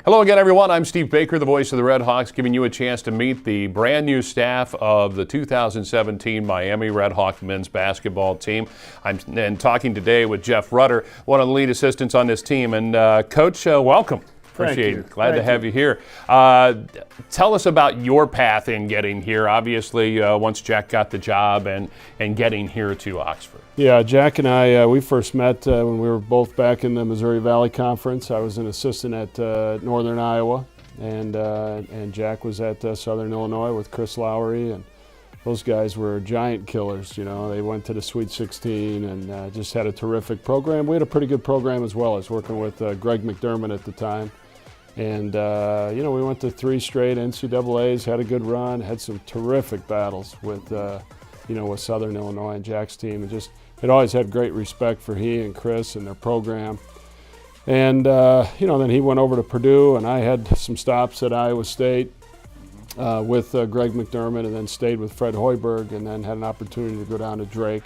Hello again, everyone. I'm Steve Baker, the voice of the Red Hawks, giving you a chance to meet the brand new staff of the 2017 Miami Red Hawk men's basketball team. I'm talking today with Jeff Rutter, one of the lead assistants on this team. And Coach, welcome. Appreciate it. Glad to have you here. Tell us about your path in getting here. Obviously, once Jack got the job and getting here to Oxford. Yeah, Jack and I, we first met when we were both back in the Missouri Valley Conference. I was an assistant at Northern Iowa, and Jack was at Southern Illinois with Chris Lowry, and those guys were giant killers. You know, they went to the Sweet 16 and just had a terrific program. We had a pretty good program as well. I was working with Greg McDermott at the time. And, you know, we went to 3 straight NCAAs, had a good run, had some terrific battles with, you know, with Southern Illinois and Jack's team. And just, it always had great respect for he and Chris and their program. And, you know, then he went over to Purdue, and I had some stops at Iowa State with Greg McDermott, and then stayed with Fred Hoiberg, and then had an opportunity to go down to Drake.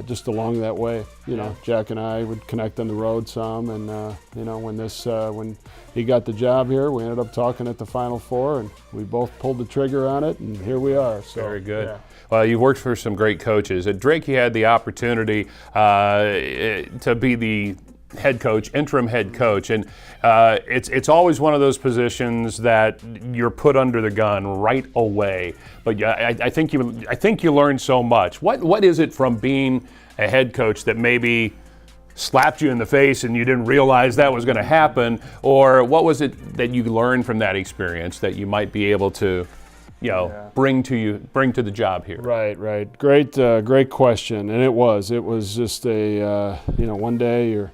Just along that way, you know, Jack and I would connect on the road some, and you know, when he got the job here, we ended up talking at the Final Four, and we both pulled the trigger on it, and here we are. So, very good. Yeah. Well, you've worked for some great coaches. At Drake, you had the opportunity to be the head coach, interim head coach, and it's always one of those positions that you're put under the gun right away. But I think you learned so much. What is it from being a head coach that maybe slapped you in the face and you didn't realize that was going to happen, or what was it that you learned from that experience that you might be able to, you know, bring to the job here? Right. Great question, and it was just a you know, one day you're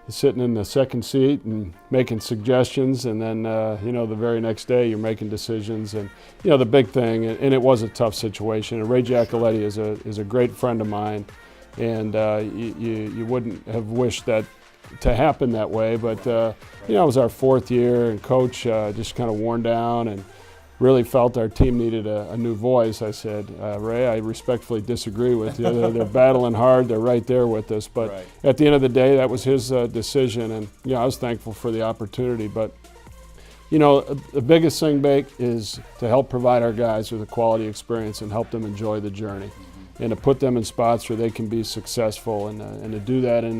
sitting in the second seat and making suggestions, and then you know, the very next day you're making decisions. And you know, the big thing, and it was a tough situation, and Ray Giacoletti is a great friend of mine, and you wouldn't have wished that to happen that way, but you know, it was our 4th year, and Coach just kind of worn down and really felt our team needed a new voice. I said, Ray, I respectfully disagree with you. They're battling hard. They're right there with us. But at the end of the day, that was his decision. And you know, I was thankful for the opportunity. But you know, the biggest thing, Bake, is to help provide our guys with a quality experience and help them enjoy the journey, and to put them in spots where they can be successful, and to do that in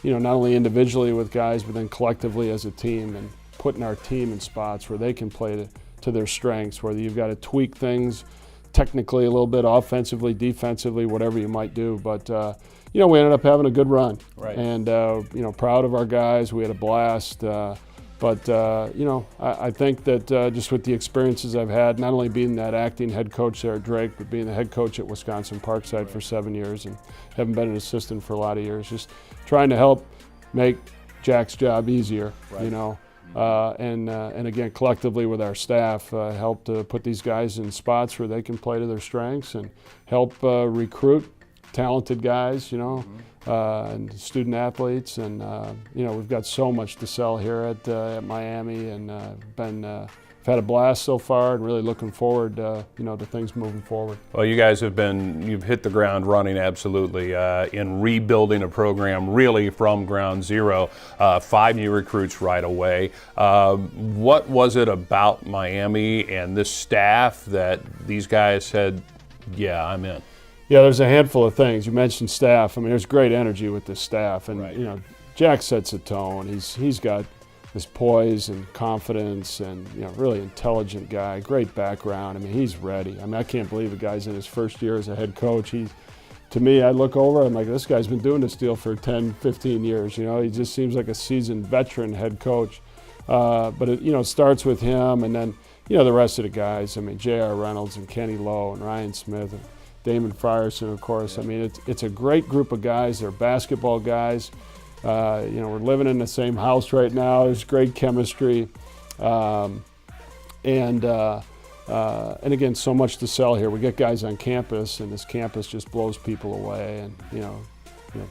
you know, not only individually with guys, but then collectively as a team, and putting our team in spots where they can play to their strengths, whether you've got to tweak things technically a little bit, offensively, defensively, whatever you might do. But you know, we ended up having a good run, and you know, proud of our guys. We had a blast. But you know, I think that just with the experiences I've had, not only being that acting head coach there at Drake, but being the head coach at Wisconsin Parkside for 7 years, and having been an assistant for a lot of years, just trying to help make Jack's job easier, you know. And again, collectively with our staff, help to put these guys in spots where they can play to their strengths, and help recruit talented guys, you know, and student athletes. And you know, we've got so much to sell here at Miami, and had a blast so far, and really looking forward, you know, to things moving forward. Well, you guys you've hit the ground running absolutely in rebuilding a program really from ground zero. 5 new recruits right away. What was it about Miami and this staff that these guys said, yeah, I'm in? Yeah, there's a handful of things. You mentioned staff. I mean, there's great energy with this staff, and you know, Jack sets a tone. He's got this poise and confidence, and you know, really intelligent guy, great background. I mean, he's ready. I mean, I can't believe the guy's in his 1st year as a head coach. To me, I look over, I'm like, this guy's been doing this deal for 10, 15 years. You know, he just seems like a seasoned veteran head coach. But it, you know, starts with him, and then you know, the rest of the guys. I mean, J.R. Reynolds and Kenny Lowe and Ryan Smith and Damon Frierson, of course. I mean, it's a great group of guys. They're basketball guys. You know, we're living in the same house right now. There's great chemistry, and again, so much to sell here. We get guys on campus, and this campus just blows people away. And you know,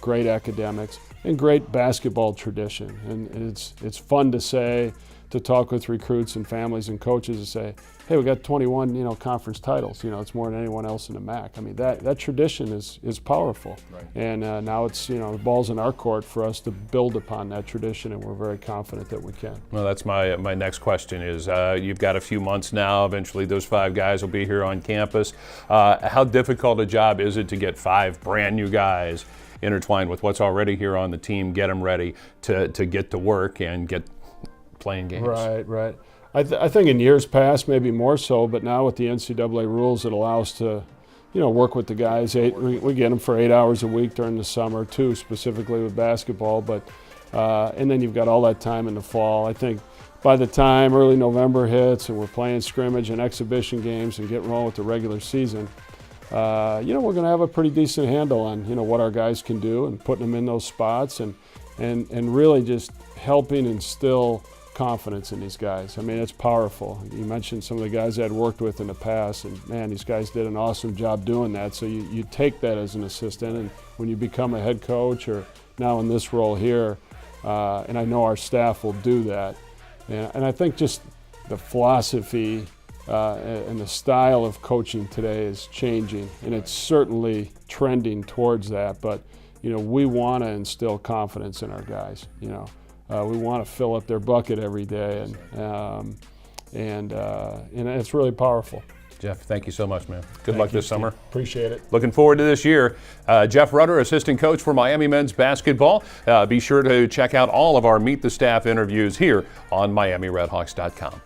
great academics and great basketball tradition. And it's fun to say to talk with recruits and families and coaches and say, hey, we got 21, conference titles. It's more than anyone else in the MAC. I mean, that tradition is powerful. Right. And now it's, the ball's in our court for us to build upon that tradition, and we're very confident that we can. Well, that's my next question is, you've got a few months now. Eventually those 5 guys will be here on campus. How difficult a job is it to get 5 brand new guys intertwined with what's already here on the team, get them ready to get to work and get playing games? Right. I think in years past, maybe more so, but now with the NCAA rules, it allows to, work with the guys. We get them for 8 hours a week during the summer too, specifically with basketball. But and then you've got all that time in the fall. I think by the time early November hits and we're playing scrimmage and exhibition games and getting rolling with the regular season, we're going to have a pretty decent handle on what our guys can do and putting them in those spots and really just helping instill confidence in these guys. I mean, it's powerful. You mentioned some of the guys I'd worked with in the past, and man, these guys did an awesome job doing that. So you take that as an assistant, and when you become a head coach or now in this role here, and I know our staff will do that. And I think just the philosophy and the style of coaching today is changing, and it's certainly trending towards that. But we want to instill confidence in our guys. We want to fill up their bucket every day, and it's really powerful. Jeff, thank you so much, man. Good luck this summer. Appreciate it. Looking forward to this year. Jeff Rutter, assistant coach for Miami men's basketball. Be sure to check out all of our Meet the Staff interviews here on MiamiRedHawks.com.